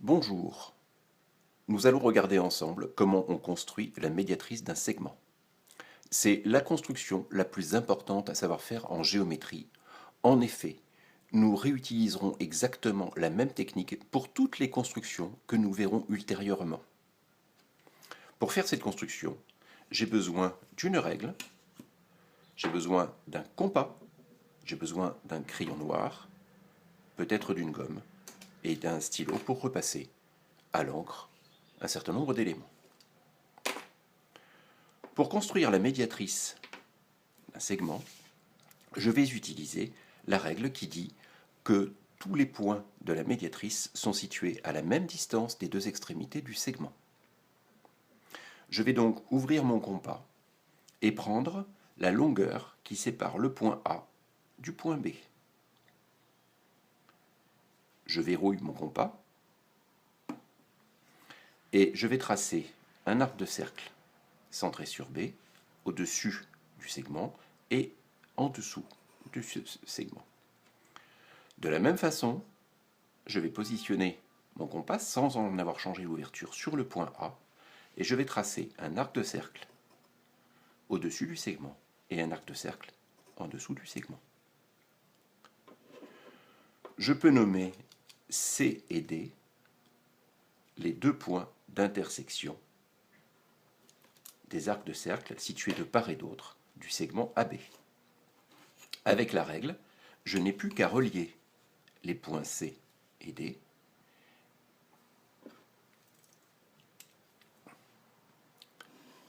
Bonjour, nous allons regarder ensemble comment on construit la médiatrice d'un segment. C'est la construction la plus importante à savoir faire en géométrie. En effet, nous réutiliserons exactement la même technique pour toutes les constructions que nous verrons ultérieurement. Pour faire cette construction, j'ai besoin d'une règle, j'ai besoin d'un compas, j'ai besoin d'un crayon noir, peut-être d'une gomme, et d'un stylo pour repasser à l'encre un certain nombre d'éléments. Pour construire la médiatrice d'un segment, je vais utiliser la règle qui dit que tous les points de la médiatrice sont situés à la même distance des deux extrémités du segment. Je vais donc ouvrir mon compas et prendre la longueur qui sépare le point A du point B. Je verrouille mon compas et je vais tracer un arc de cercle centré sur B au-dessus du segment et en dessous du segment. De la même façon, je vais positionner mon compas sans en avoir changé l'ouverture sur le point A et je vais tracer un arc de cercle au-dessus du segment et un arc de cercle en dessous du segment. Je peux nommer C et D les deux points d'intersection des arcs de cercle situés de part et d'autre du segment AB. Avec la règle, je n'ai plus qu'à relier les points C et D.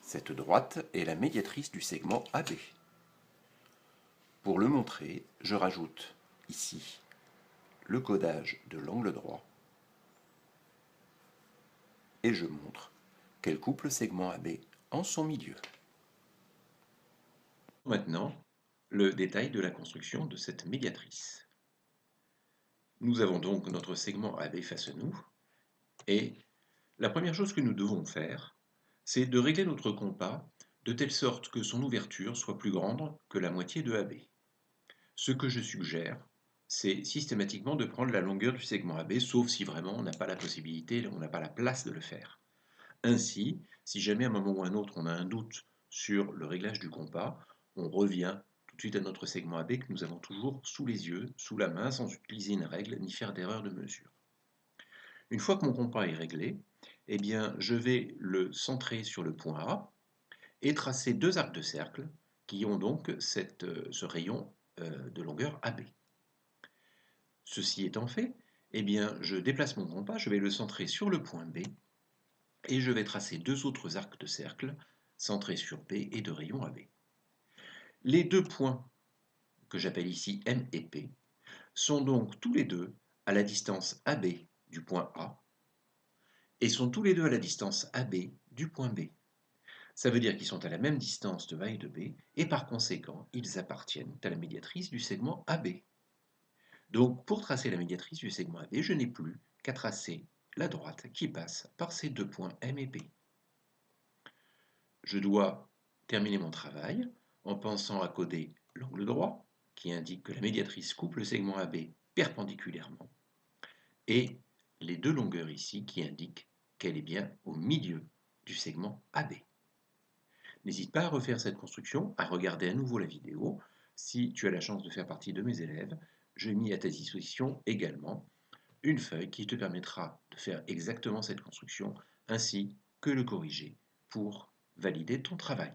Cette droite est la médiatrice du segment AB. Pour le montrer, je rajoute ici le codage de l'angle droit et je montre qu'elle coupe le segment AB en son milieu. Maintenant, le détail de la construction de cette médiatrice. Nous avons donc notre segment AB face à nous et la première chose que nous devons faire, c'est de régler notre compas de telle sorte que son ouverture soit plus grande que la moitié de AB. Ce que je suggère, c'est systématiquement de prendre la longueur du segment AB, sauf si vraiment on n'a pas la possibilité, on n'a pas la place de le faire. Ainsi, si jamais à un moment ou à un autre on a un doute sur le réglage du compas, on revient tout de suite à notre segment AB que nous avons toujours sous les yeux, sous la main, sans utiliser une règle ni faire d'erreur de mesure. Une fois que mon compas est réglé, eh bien, je vais le centrer sur le point A et tracer deux arcs de cercle qui ont donc ce rayon de longueur AB. Ceci étant fait, eh bien, je déplace mon compas, je vais le centrer sur le point B et je vais tracer deux autres arcs de cercle centrés sur B et de rayon AB. Les deux points que j'appelle ici M et P sont donc tous les deux à la distance AB du point A et sont tous les deux à la distance AB du point B. Ça veut dire qu'ils sont à la même distance de A et de B et par conséquent, ils appartiennent à la médiatrice du segment AB. Donc, pour tracer la médiatrice du segment AB, je n'ai plus qu'à tracer la droite qui passe par ces deux points M et P. Je dois terminer mon travail en pensant à coder l'angle droit, qui indique que la médiatrice coupe le segment AB perpendiculairement, et les deux longueurs ici qui indiquent qu'elle est bien au milieu du segment AB. N'hésite pas à refaire cette construction, à regarder à nouveau la vidéo. Si tu as la chance de faire partie de mes élèves, j'ai mis à ta disposition également une feuille qui te permettra de faire exactement cette construction ainsi que le corriger pour valider ton travail.